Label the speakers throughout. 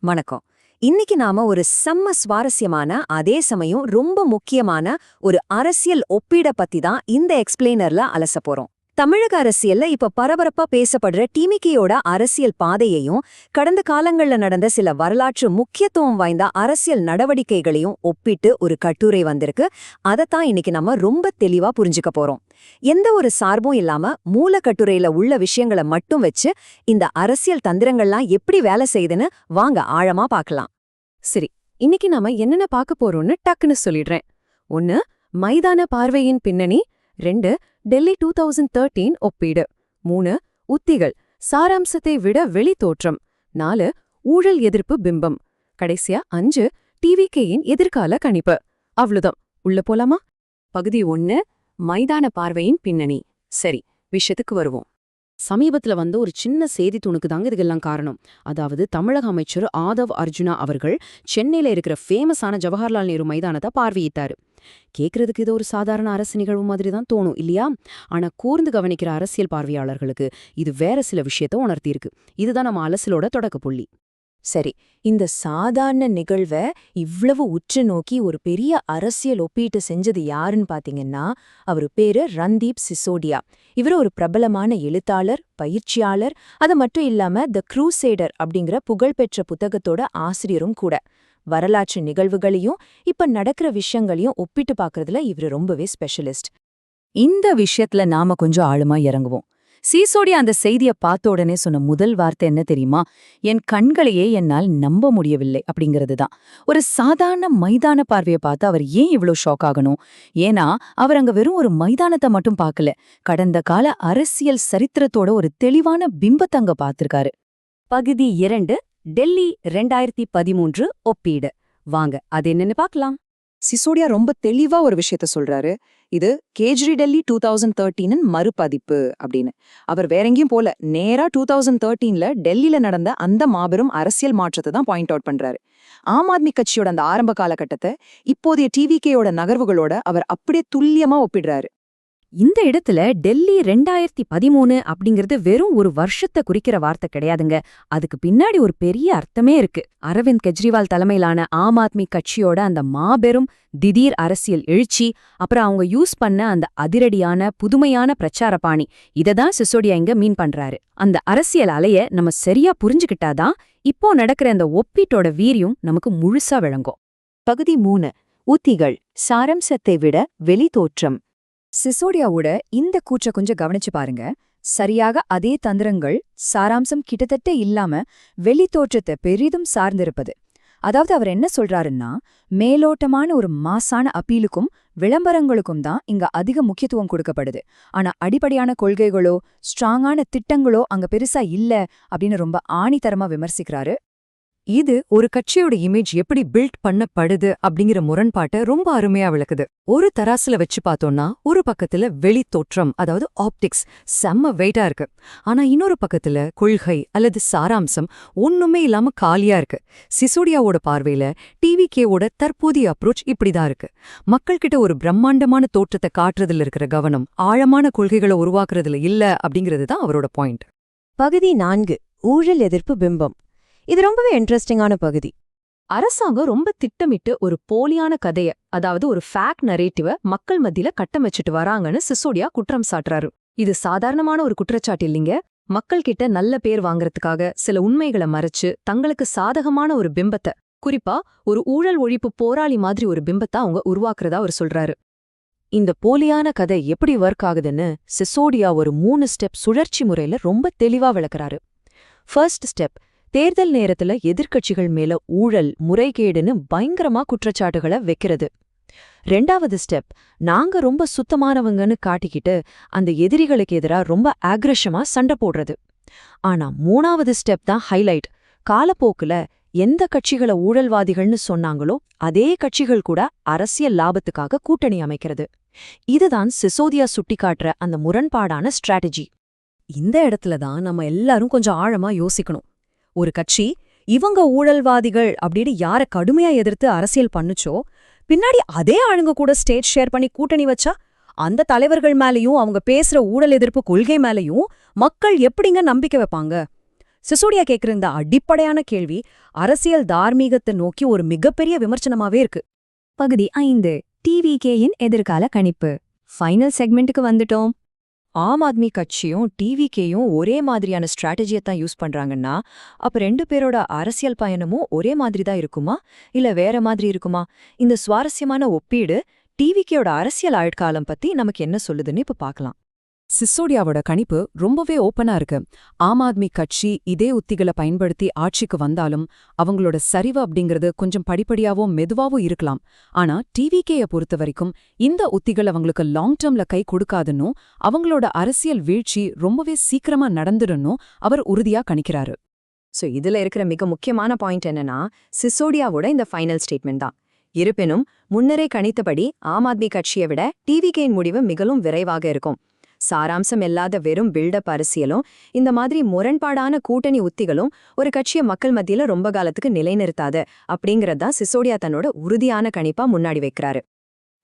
Speaker 1: வணக்கம். இன்னைக்கு நாம ஒரு செம்ம சுவாரஸ்யமான அதே சமயம் ரொம்ப முக்கியமான ஒரு அரசியல் ஒப்பீட பத்தி தான் இந்த எக்ஸ்பிளைனர்ல அலச போறோம். தமிழக அரசியல்ல இப்ப பரபரப்பா பேசப்படுற டிமிகியோட அரசியல் பாதையையும் கடந்த காலங்கள்ல நடந்த சில வரலாற்று முக்கியத்துவம் வாய்ந்த அரசியல் நடவடிக்கைகளையும் ஒப்பிட்டு ஒரு கட்டுரை வந்திருக்கு. அதைத்தான் இன்னைக்கு நம்ம ரொம்ப தெளிவா புரிஞ்சுக்க போறோம். எந்த ஒரு சார்பும் இல்லாம மூல கட்டுரையில உள்ள விஷயங்களை மட்டும் வச்சு இந்த அரசியல் தந்திரங்கள்லாம் எப்படி வேலை செய்யுதுன்னு வாங்க ஆழமா பார்க்கலாம். சரி, இன்னைக்கு நாம என்னென்ன பார்க்க போறோம்னு டக்குன்னு சொல்லிடுறேன். 1. மைதான பார்வையின் பின்னணி. 2. டெல்லி 2013 ஒப்பீடு. 3. உத்திகள், சாராம்சத்தை விட வெளி தோற்றம். 4. ஊழல் எதிர்ப்பு பிம்பம். கடைசியா 5. டிவிகேயின் எதிர்கால கணிப்பு. அவ்வளவுதான். உள்ள போலாமா? பகுதி 1, மைதான பார்வையின் பின்னணி. சரி, விஷயத்துக்கு வருவோம். சமீபத்துல வந்த ஒரு சின்ன செய்தி துணுக்கு தாங்க இதுக்கெல்லாம் காரணம். அதாவது தமிழக அமைச்சர் ஆதவ் அர்ஜுனா அவர்கள் சென்னையில இருக்கிற ஃபேமஸான ஜவஹர்லால் நேரு மைதானத்தை பார்வையிட்டாரு. கேட்கறதுக்கு இது ஒரு சாதாரண அரசு நிகழ்வு மாதிரி தான் தோணும் இல்லையா? ஆனா கூர்ந்து கவனிக்கிற அரசியல் பார்வையாளர்களுக்கு இது வேற சில விஷயத்த உணர்த்தியிருக்கு. இதுதான் நம்ம அலசலோட தொடக்க புள்ளி. சரி, இந்த சாதாரண நிகழ்வை இவ்வளவு உற்று நோக்கி ஒரு பெரிய அரசியல் ஒப்பீட்டு செஞ்சது யாருன்னு பாத்தீங்கன்னா, அவரு பேரு ரந்தீப் சிசோடியா. இவரு ஒரு பிரபலமான எழுத்தாளர், பயிற்சியாளர், அது மட்டும் இல்லாம த க்ரூசேடர் அப்படிங்கிற புகழ்பெற்ற புத்தகத்தோட ஆசிரியரும் கூட. வரலாற்று நிகழ்வுகளையும் இப்ப நடக்கிற விஷயங்களையும் ஒப்பிட்டு பாக்குறதுல இவரு ரொம்பவே ஸ்பெஷலிஸ்ட். இந்த விஷயத்துல நாம கொஞ்சம் ஆழமா இறங்குவோம். சிசோடியா அந்த செய்திய பார்த்த உடனே சொன்ன முதல் வார்த்தை என்ன தெரியுமா? என் கண்களையே என்னால் நம்ப முடியவில்லை அப்படிங்கிறது தான். ஒரு சாதாரண மைதான பார்வையை பார்த்து அவர் ஏன் இவ்வளோ ஷாக் ஆகணும்? ஏன்னா அவர் அங்க வெறும் ஒரு மைதானத்தை மட்டும் பார்க்கல, கடந்த கால அரசியல் சரித்திரத்தோட ஒரு தெளிவான பிம்பத்தை அங்க பார்த்திருக்காரு. பகுதி 2, டெல்லி 2013 ஒப்பீடு. வாங்க அது என்னன்னு பார்க்கலாம். சிசோடியா ரொம்ப தெளிவா ஒரு விஷயத்த சொல்றாரு. இது கேஜ்ரி டெல்லி 2013 மறுபதிப்பு அப்படின்னு. அவர் வேற எங்கேயும் போல, நேரா 2013ல டெல்லியில நடந்த அந்த மாபெரும் அரசியல் மாற்றத்தை தான் பாயிண்ட் அவுட் பண்றாரு. ஆம் ஆத்மி கட்சியோட அந்த ஆரம்ப காலகட்டத்தை இப்போதைய டிவிகேயோட நகர்வுகளோட அவர் அப்படியே துல்லியமா ஒப்பிடுறாரு. இந்த இடத்துல டெல்லி 2013 அப்படிங்கிறது வெறும் ஒரு வருஷத்தை குறிக்கிற வார்த்தை கிடையாதுங்க. அதுக்கு பின்னாடி ஒரு பெரிய அர்த்தமே இருக்கு. அரவிந்த் கெஜ்ரிவால் தலைமையிலான ஆம் ஆத்மி கட்சியோட அந்த மாபெரும் திடீர் அரசியல் எழுச்சி, அப்புறம் அவங்க யூஸ் பண்ண அந்த அதிரடியான புதுமையான பிரச்சார பாணி, இததான் சிசோடியா இங்க மீன் பண்றாரு. அந்த அரசியல் அலைய நம்ம சரியா புரிஞ்சுக்கிட்டாதான் இப்போ நடக்கிற அந்த ஒப்பீட்டோட வீரியம் நமக்கு முழுசா விளங்கும். பகுதி 3, உத்திகள், சாராம்சத்தை விட வெளி தோற்றம். சிசோடியாவோட இந்த கூற்ற கொஞ்சம் கவனிச்சு பாருங்க. சரியாக அதே தந்திரங்கள், சாராம்சம் கிட்டத்தட்ட இல்லாம வெளித்தோற்றத்தை பெரிதும் சார்ந்திருப்பது. அதாவது அவர் என்ன சொல்றாருன்னா, மேலோட்டமான ஒரு மாசான அப்பீலுக்கும் விளம்பரங்களுக்கும் தான் இங்க அதிக முக்கியத்துவம் கொடுக்கப்படுது. ஆனா அடிப்படையான கொள்கைகளோ ஸ்ட்ராங்கான திட்டங்களோ அங்க பெருசா இல்ல அப்படின்னு ரொம்ப ஆணித்தரமா விமர்சிக்கிறாரு. இது ஒரு கட்சியோட இமேஜ் எப்படி பில்ட் பண்ணப்படுது அப்படிங்கிற முரண்பாட்டை ரொம்ப அருமையா விளக்குது. ஒரு தராசுல வச்சு பார்த்தோம்னா ஒரு பக்கத்துல வெளி தோற்றம், அதாவது ஆப்டிக்ஸ் செம்ம வெயிட்டா இருக்கு. ஆனா இன்னொரு பக்கத்துல கொள்கை அல்லது சாராம்சம் ஒண்ணுமே இல்லாம காலியா இருக்கு. சிசோடியாவோட பார்வையில டிவிகேவோட தற்போதைய அப்ரோச் இப்படிதான் இருக்கு. மக்கள்கிட்ட ஒரு பிரம்மாண்டமான தோற்றத்தை காட்டுறதுல இருக்கிற கவனம் ஆழமான கொள்கைகளை உருவாக்குறதுல இல்ல அப்படிங்கிறது தான் அவரோட பாயிண்ட். பகுதி 4, ஊழல் எதிர்ப்பு பிம்பம். இது ரொம்பவே இன்ட்ரெஸ்டிங்கான பகுதி. அரசாங்கம் ரொம்ப திட்டமிட்டு ஒரு போலியான கதைய, அதாவது ஒரு ஃபேக்ட் நரேட்டிவ மக்கள் மத்தியில கட்டமைச்சிட்டு வராங்கன்னு சிசோடியா குற்றம் சாட்டுறாரு. இது சாதாரணமான ஒரு குற்றச்சாட்டு இல்லைங்க. மக்கள் கிட்ட நல்ல பேர் வாங்கறதுக்காக சில உண்மைகளை மறைச்சு தங்களுக்கு சாதகமான ஒரு பிம்பத்தை, குறிப்பா ஒரு ஊழல் ஒழிப்பு போராளி மாதிரி ஒரு பிம்பத்தை அவங்க உருவாக்குறதா அவர் சொல்றாரு. இந்த போலியான கதை எப்படி ஒர்க் ஆகுதுன்னு சிசோடியா ஒரு 3 ஸ்டெப் சுழற்சி முறையில ரொம்ப தெளிவா விளக்குறாரு. ஃபர்ஸ்ட் ஸ்டெப், தேர்தல் நேரத்துல எதிர்க்கட்சிகள் மேல ஊழல், முறைகேடுன்னு பயங்கரமா குற்றச்சாட்டுகளை வைக்கிறது. 2வது ஸ்டெப், நாங்க ரொம்ப சுத்தமானவங்கன்னு காட்டிக்கிட்டு அந்த எதிரிகளுக்கு எதிரா ரொம்ப ஆக்ரஷமா சண்டை போடுறது. ஆனா 3வது ஸ்டெப் தான் ஹைலைட். காலப்போக்குல எந்த கட்சிகளை ஊழல்வாதிகள்னு சொன்னாங்களோ அதே கட்சிகள் கூட அரசியல் லாபத்துக்காக கூட்டணி அமைக்கிறது. இதுதான் சிசோடியா சுட்டிக்காட்டுற அந்த முரண்பாடான ஸ்ட்ராட்டஜி. இந்த இடத்துல தான் நம்ம எல்லாரும் கொஞ்சம் ஆழமா யோசிக்கணும். ஒரு கட்சி இவங்க ஊழல்வாதிகள் அப்படின்னு யார கடுமையா எதிர்த்து அரசியல் பண்ணுச்சோ, பின்னாடி அதே ஆளுங்க கூட ஸ்டேஜ் ஷேர் பண்ணி கூட்டணி வச்சா அந்த தலைவர்கள் மேலயும் அவங்க பேசுற ஊழல் எதிர்ப்பு கொள்கை மேலயும் மக்கள் எப்படிங்க நம்பிக்கை வைப்பாங்க?
Speaker 2: சிசோடியா கேக்குற இந்த அடிப்படையான கேள்வி அரசியல் தார்மீகத்தை நோக்கி ஒரு மிகப்பெரிய விமர்சனமாவே இருக்கு.
Speaker 1: பகுதி 5 டிவிகேயின் எதிர்கால கணிப்பு. ஃபைனல் செக்மெண்ட்டுக்கு வந்துட்டோம்.
Speaker 2: ஆம் ஆத்மி கட்சியும் டிவிகேயும் ஒரே மாதிரியான ஸ்ட்ராட்டஜியை தான் யூஸ் பண்றாங்கன்னா, அப்ப ரெண்டு பேரோட அரசியல் பயணமும் ஒரே மாதிரி தான் இருக்குமா, இல்ல வேற மாதிரி இருக்குமா? இந்த சுவாரஸ்யமான ஒப்பீடு டிவிகேயோட அரசியல் ஆயுட்காலம் பத்தி நமக்கு என்ன சொல்லுதுன்னு இப்ப பார்க்கலாம்.
Speaker 3: சிசோடியாவோட கணிப்பு ரொம்பவே ஓப்பனா இருக்கு. ஆம் ஆத்மி கட்சி இதே உத்திகளை பயன்படுத்தி ஆட்சிக்கு வந்தாலும் அவங்களோட சரிவு அப்படிங்கிறது கொஞ்சம் படிப்படியாவோ மெதுவாவோ இருக்கலாம். ஆனா டிவிகேய பொறுத்த வரைக்கும் இந்த உத்திகள் அவங்களுக்கு லாங் டேர்ம்ல கை கொடுக்காதுன்னும் அவங்களோட அரசியல் வீழ்ச்சி ரொம்பவே சீக்கிரமா நடந்துடணும் அவர் உறுதியா கணிக்கிறாரு.
Speaker 1: சோ இதுல இருக்கிற மிக முக்கியமான பாயிண்ட் என்னன்னா, சிசோடியாவோட இந்த ஃபைனல் ஸ்டேட்மெண்ட் தான். இருப்பினும் முன்னரே கணித்தபடி ஆம் ஆத்மி கட்சியை விட டிவிகேயின் முடிவு மிகவும் விரைவாக இருக்கும். சாராம்சம் இல்லாத வெறும் பில்டப் அரசியலும் இந்த மாதிரி முரண்பாடான கூட்டணி உத்திகளும் ஒரு கட்சியை மக்கள் மத்தியில ரொம்ப காலத்துக்கு நிலைநிறுத்தாது அப்படிங்கறதுதான் சிசோடியா தன்னோட உறுதியான கணிப்பா முன்னாடி வைக்கிறாரு.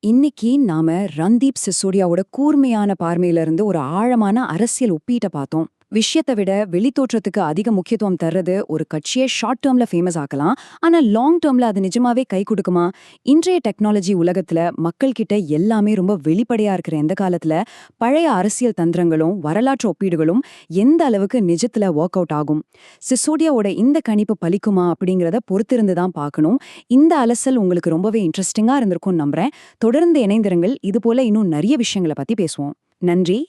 Speaker 3: இன்னைக்கு நாம ரந்தீப் சிசோடியாவோட கூர்மையான பார்வையில இருந்து ஒரு ஆழமான அரசியல் ஒப்பீட்டை பார்த்தோம். விஷயத்தை விட வெளித்தோற்றத்துக்கு அதிக முக்கியத்துவம் தர்றது ஒரு கட்சியை ஷார்ட் டேர்ம்ல ஃபேமஸ் ஆக்கலாம், ஆனா லாங் டேர்ம்ல அது நிஜமாவே கை கொடுக்குமா? இன்றைய டெக்னாலஜி உலகத்துல மக்கள் கிட்ட எல்லாமே ரொம்ப வெளிப்படையா இருக்கிற எந்த காலத்துல பழைய அரசியல் தந்திரங்களும் வரலாற்று ஒப்பீடுகளும் எந்த அளவுக்கு நிஜத்துல ஒர்க் அவுட் ஆகும்? சிசோடியாவோட இந்த கணிப்பு பலிக்குமா அப்படிங்கிறத பொறுத்திருந்து தான் பார்க்கணும். இந்த அலசல் உங்களுக்கு ரொம்பவே இன்ட்ரெஸ்டிங்கா இருந்திருக்கும்னு நம்புறேன். தொடர்ந்து இணைந்திருங்கள். இது போல இன்னும் நிறைய விஷயங்களை பத்தி பேசுவோம். நன்றி.